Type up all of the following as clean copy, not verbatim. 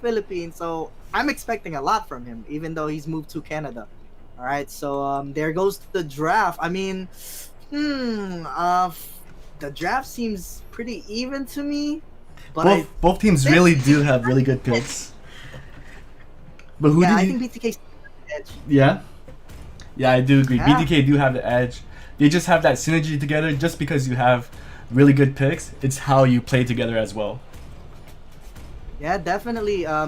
Philippines, so I'm expecting a lot from him, even though he's moved to Canada. All right, so there goes the draft. I mean, the draft seems pretty even to me, but Both teams think really do have really good picks. But who yeah, did I you? think BTK edge. Yeah, yeah, I do agree. Yeah, BTK do have the edge. They just have that synergy together. Just because you have really good picks, it's how you play together as well. yeah, definitely. I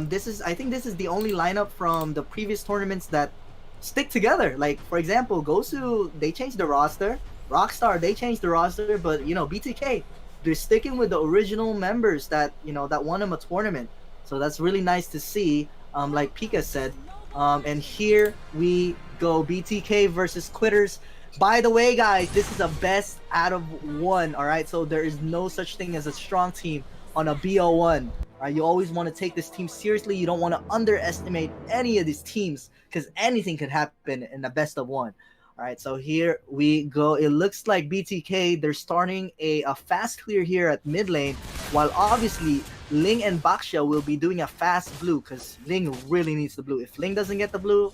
think this is the only lineup from the previous tournaments that stick together. Like for example, Gosu, they changed the roster. Rockstar, they changed the roster, but BTK, they're sticking with the original members that that won them a tournament. So that's really nice to see. Like Pika said. And here we go, BTK versus Quitters. By the way, guys, this is a best out of one. All right, so there is no such thing as a strong team on a BO1. Right, you always want to take this team seriously. You don't want to underestimate any of these teams because anything could happen in the best of one. All right, so here we go. It looks like BTK, they're starting a fast clear here at mid lane, while obviously Ling and Baksha will be doing a fast blue because Ling really needs the blue. If Ling doesn't get the blue,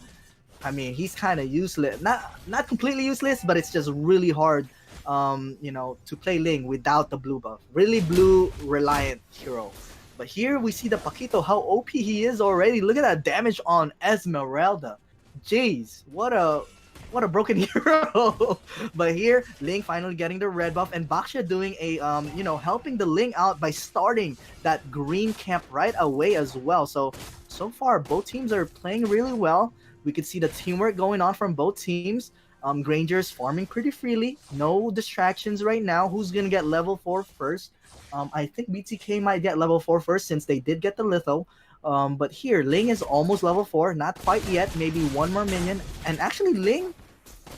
I mean, he's kind of useless. Not completely useless, but it's just really hard, to play Ling without the blue buff. Really blue reliant hero. But here we see the Paquito, how OP he is already. Look at that damage on Esmeralda. Jeez, what a broken hero. But here, Ling finally getting the red buff, and Baksha doing a helping the Ling out by starting that green camp right away as well. So far both teams are playing really well. We could see the teamwork going on from both teams. Granger's farming pretty freely. No distractions right now. Who's gonna get level 4 first? I think BTK might get level 4 first since they did get the litho. But here, Ling is almost level 4. Not quite yet. Maybe one more minion. And actually, Ling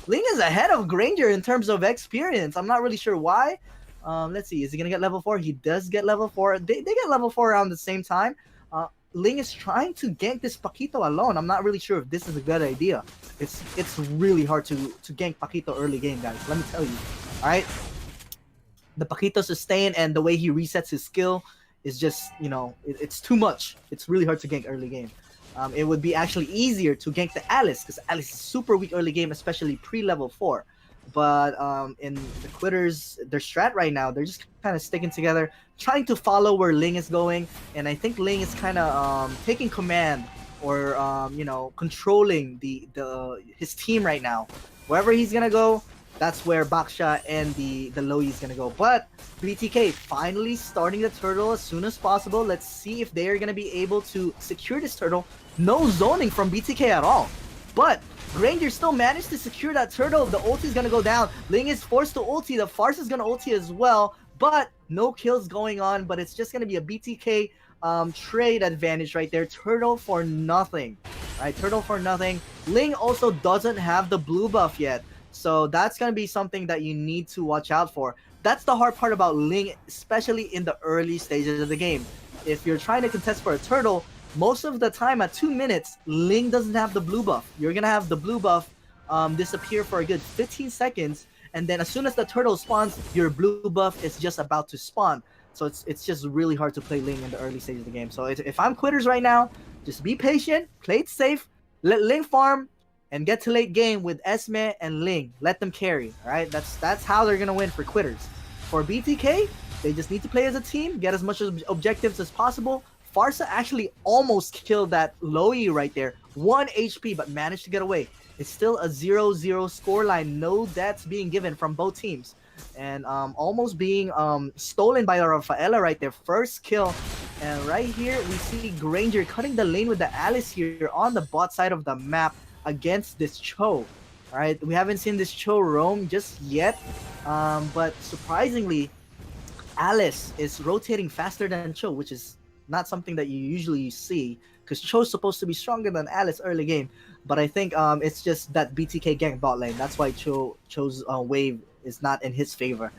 is ahead of Granger in terms of experience. I'm not really sure why. Let's see. Is he gonna get level 4? He does get level 4. They get level 4 around the same time. Ling is trying to gank this Paquito alone. I'm not really sure if this is a good idea. It's really hard to gank Paquito early game, guys. Let me tell you. All right, the Paquito sustain and the way he resets his skill is just it's too much. It's really hard to gank early game. It would be actually easier to gank the Alice because Alice is super weak early game, especially pre-level 4. But in the Quitters, their strat right now, they're just kind of sticking together, trying to follow where Ling is going. And I think Ling is kind of taking command or controlling his team right now. Wherever he's gonna go, that's where Baksha and the Loi is gonna go. But BTK finally starting the turtle as soon as possible. Let's see if they are gonna be able to secure this turtle. No zoning from BTK at all. But Granger still managed to secure that turtle. The ulti is gonna go down. Ling is forced to ulti. The Farce is gonna ulti as well. But no kills going on. But it's just gonna be a BTK trade advantage right there. Turtle for nothing. Right, turtle for nothing. Ling also doesn't have the blue buff yet. So that's gonna be something that you need to watch out for. That's the hard part about Ling, especially in the early stages of the game. If you're trying to contest for a turtle, most of the time at 2 minutes, Ling doesn't have the blue buff. You're gonna have the blue buff disappear for a good 15 seconds, and then as soon as the turtle spawns, your blue buff is just about to spawn. So it's just really hard to play Ling in the early stages of the game. So if I'm Quitters right now, just be patient, play it safe, let Ling farm, and get to late game with Esme and Ling. Let them carry. All right, that's how they're gonna win for Quitters. For BTK, they just need to play as a team, get as much objectives as possible. Farsa actually almost killed that Loi right there. 1 HP, but managed to get away. It's still a 0-0 scoreline. No deaths being given from both teams. And almost being stolen by Rafaela right there. First kill. And right here, we see Granger cutting the lane with the Alice here on the bot side of the map against this Cho. Alright, we haven't seen this Cho roam just yet. But surprisingly, Alice is rotating faster than Cho, which is not something that you usually see because Cho's supposed to be stronger than Alice early game. But I think it's just that BTK gank bot lane. That's why Cho's wave is not in his favor.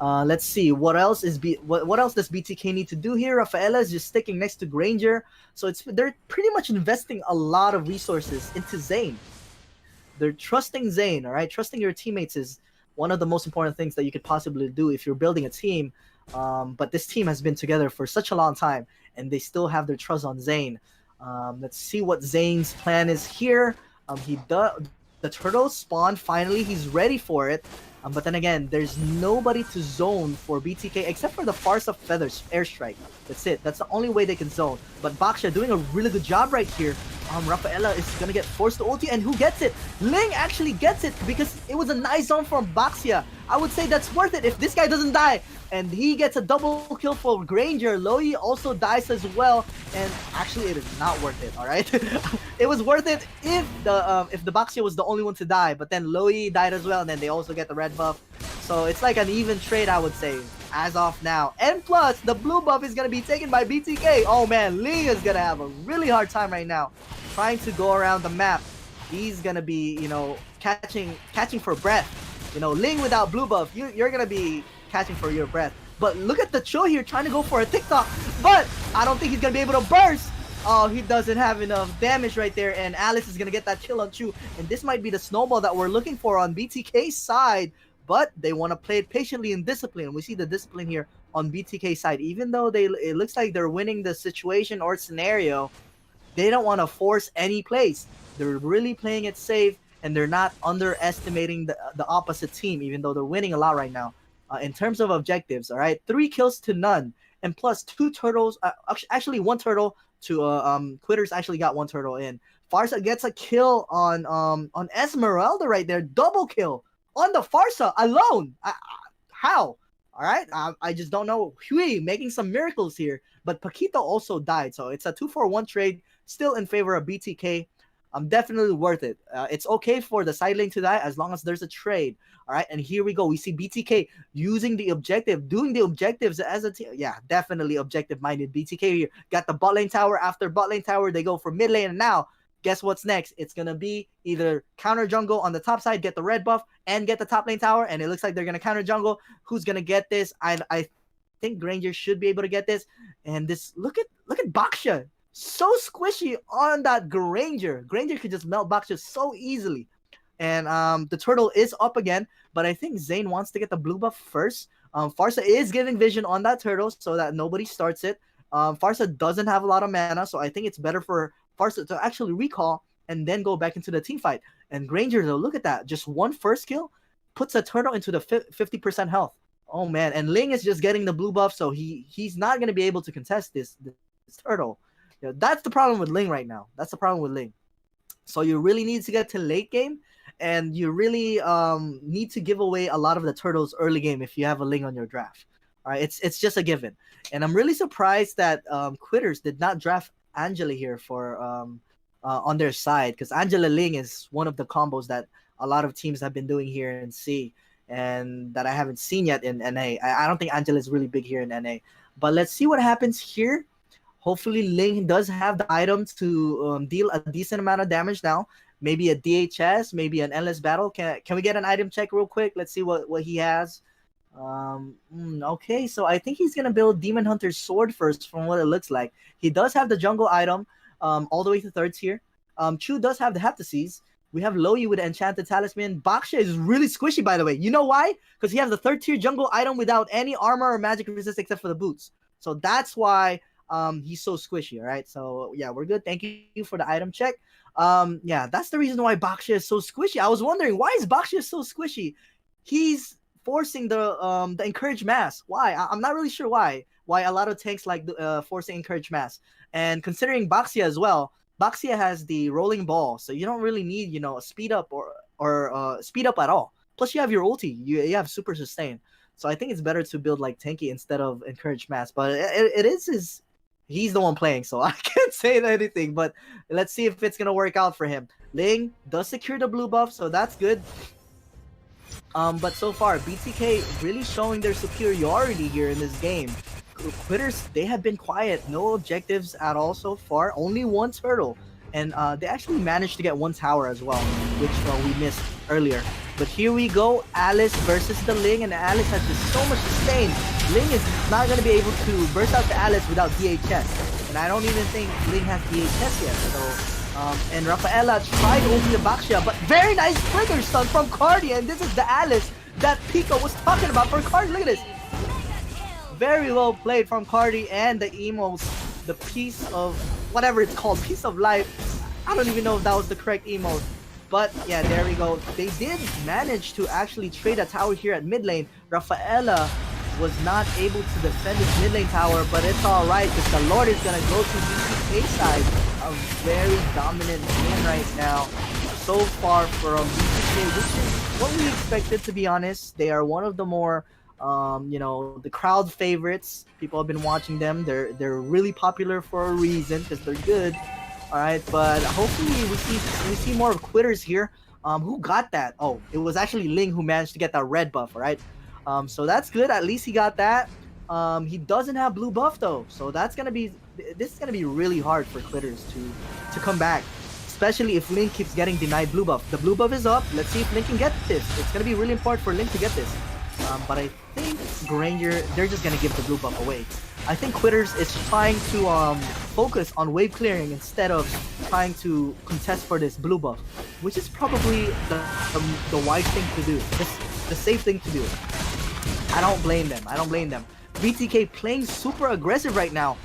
Let's see what else what else does BTK need to do here. Rafaela is just sticking next to Granger, so they're pretty much investing a lot of resources into Zane. They're trusting Zane. All right, trusting your teammates is one of the most important things that you could possibly do if you're building a team. But this team has been together for such a long time, and they still have their trust on Zane. Let's see what Zane's plan is here. He does. The turtle spawned finally. He's ready for it. But then again, there's nobody to zone for BTK except for the Farsa Feathers airstrike. That's it. That's the only way they can zone. But Baksha doing a really good job right here. Rafaela is gonna get forced to ulti, and who gets it? Ling actually gets it because it was a nice zone from Baxia. I would say that's worth it if this guy doesn't die. And he gets a double kill for Granger. Loi also dies as well, and actually it is not worth it. All right, it was worth it if the Baxia was the only one to die, but then Loi died as well, and then they also get the red buff. So it's like an even trade, I would say, as of now. And plus, the blue buff is gonna be taken by BTK. Oh man, Lee is gonna have a really hard time right now, trying to go around the map. He's gonna be, catching for breath. Ling without blue buff, you're gonna be catching for your breath. But look at the Cho here trying to go for a TikTok, but I don't think he's gonna be able to burst. Oh, he doesn't have enough damage right there, and Alice is gonna get that kill on Chu, and this might be the snowball that we're looking for on BTK's side, but they want to play it patiently and discipline. We see the discipline here on BTK's side. Even though it looks like they're winning the situation or scenario, they don't want to force any plays. They're really playing it safe, and they're not underestimating the opposite team, even though they're winning a lot right now. In terms of objectives, all right, 3 kills to none, and plus 2 turtles. Actually, 1 turtle to Quitters actually got 1 turtle in. Farsa gets a kill on Esmeralda right there, double kill on the Farsa alone. How? All right, I just don't know. Hui making some miracles here, but Paquito also died, so it's a 2-for-1 trade, still in favor of BTK. Definitely worth it. It's okay for the side lane to die as long as there's a trade. All right, and here we go. We see BTK using the objective, doing the objectives as a team. Yeah, definitely objective-minded. BTK here got the bot lane tower. After bot lane tower, they go for mid lane, and now guess what's next? It's gonna be either counter jungle on the top side, get the red buff, and get the top lane tower. And it looks like they're gonna counter jungle. Who's gonna get this? I think Granger should be able to get this. And this, look at Baksha. So squishy on that Granger. Granger could just melt Baksha so easily. And the turtle is up again, but I think Zane wants to get the blue buff first. Farsa is giving vision on that turtle so that nobody starts it. Farsa doesn't have a lot of mana, so I think it's better for Farsa to actually recall and then go back into the team fight. And Granger, though, look at that. Just 1 first kill puts a turtle into the 50% health. Oh, man. And Ling is just getting the blue buff, so he's not going to be able to contest this turtle. That's the problem with Ling right now. That's the problem with Ling. So you really need to get to late game, and you really need to give away a lot of the turtles early game if you have a Ling on your draft. All right, it's just a given. And I'm really surprised that Quitters did not draft Angela here for on their side, because Angela Ling is one of the combos that a lot of teams have been doing here in C, and that I haven't seen yet in NA. I don't think Angela is really big here in NA. But let's see what happens here. Hopefully, Ling does have the item to deal a decent amount of damage now. Maybe a DHS, maybe an endless battle. Can we get an item check real quick? Let's see what he has. Okay, so I think he's gonna build Demon Hunter's sword first, from what it looks like. He does have the jungle item, all the way to 3rd tier. Chu does have the Heptases. We have Loi with Enchanted Talisman. Baksha is really squishy, by the way. You know why? Because he has the 3rd tier jungle item without any armor or magic resist except for the boots. So that's why he's so squishy. All right, so yeah, we're good. Thank you for the item check. Yeah, that's the reason why Baksha is so squishy. I was wondering, why is Baksha so squishy? He's forcing the encourage mass. Why? I'm not really sure why a lot of tanks like forcing encourage mass. And considering Baxia as well, Baxia has the rolling ball, so you don't really need a speed up or speed up at all. Plus you have your ulti, you have super sustain. So I think it's better to build like tanky instead of encourage mass. But it is his. He's the one playing, so I can't say anything, but let's see if it's going to work out for him. Ling does secure the blue buff, so that's good. But so far, BTK really showing their superiority here in this game. Quitters, they have been quiet. No objectives at all so far. Only 1 turtle. And they actually managed to get 1 tower as well, which we missed earlier. But here we go, Alice versus the Ling, and Alice has just so much sustain. Ling is not going to be able to burst out to Alice without DHS. And I don't even think Ling has DHS yet. So, and Rafaela tried ulti the Baxia, but very nice flicker stun from Cardi. And this is the Alice that Pico was talking about for Cardi. Look at this. Very well played from Cardi, and the emos, the piece of whatever it's called, piece of life. I don't even know if that was the correct emote. But yeah, there we go. They did manage to actually trade a tower here at mid lane. Rafaela was not able to defend his mid lane tower, but it's alright because the Lord is gonna go to BTK side. A very dominant game right now. So far from BTK, which is what we expected, to be honest. They are one of the more you know, the crowd favorites. People have been watching them. They're really popular for a reason because they're good. All right, but hopefully we see more quitters here. Who got that? Oh, it was actually Ling who managed to get that red buff. All right, so that's good. At least he got that. He doesn't have blue buff though, so this is gonna be really hard for quitters to come back, especially if Ling keeps getting denied blue buff. The blue buff is up. Let's see if Ling can get this. It's gonna be really important for Ling to get this. But I think Granger, they're just gonna give the blue buff away. I think Quitters is trying to focus on wave clearing instead of trying to contest for this blue buff, which is probably the wise thing to do, the safe thing to do. I don't blame them. I don't blame them. BTK playing super aggressive right now,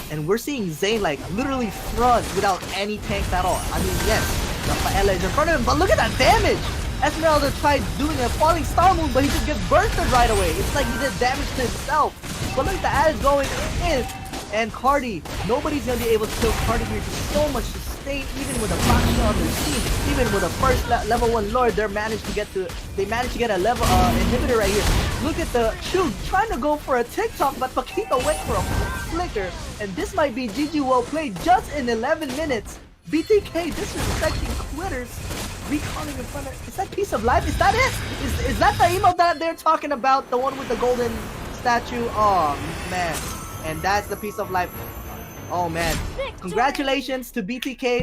and we're seeing Zayn like literally front without any tanks at all. I mean, yes, Rafaela is in front of him, but look at that damage! Esmeralda tried doing a falling star move, but he just gets bursted right away. It's like he did damage to himself. But look at the ads going in. And Cardi, nobody's going to be able to kill Cardi here. There's so much sustain, even with a Proxy on their team. Even with a first level 1 Lord, they managed to get a level inhibitor right here. Look at the Chu trying to go for a TikTok, but Paquito went for a flicker. And this might be GG well played just in 11 minutes. BTK disrespecting Quitters. Recalling in front of, is that piece of life? Is that it? Is that the emote that they're talking about? The one with the golden statue? Oh man. And that's the piece of life. Oh man. Congratulations to BTK.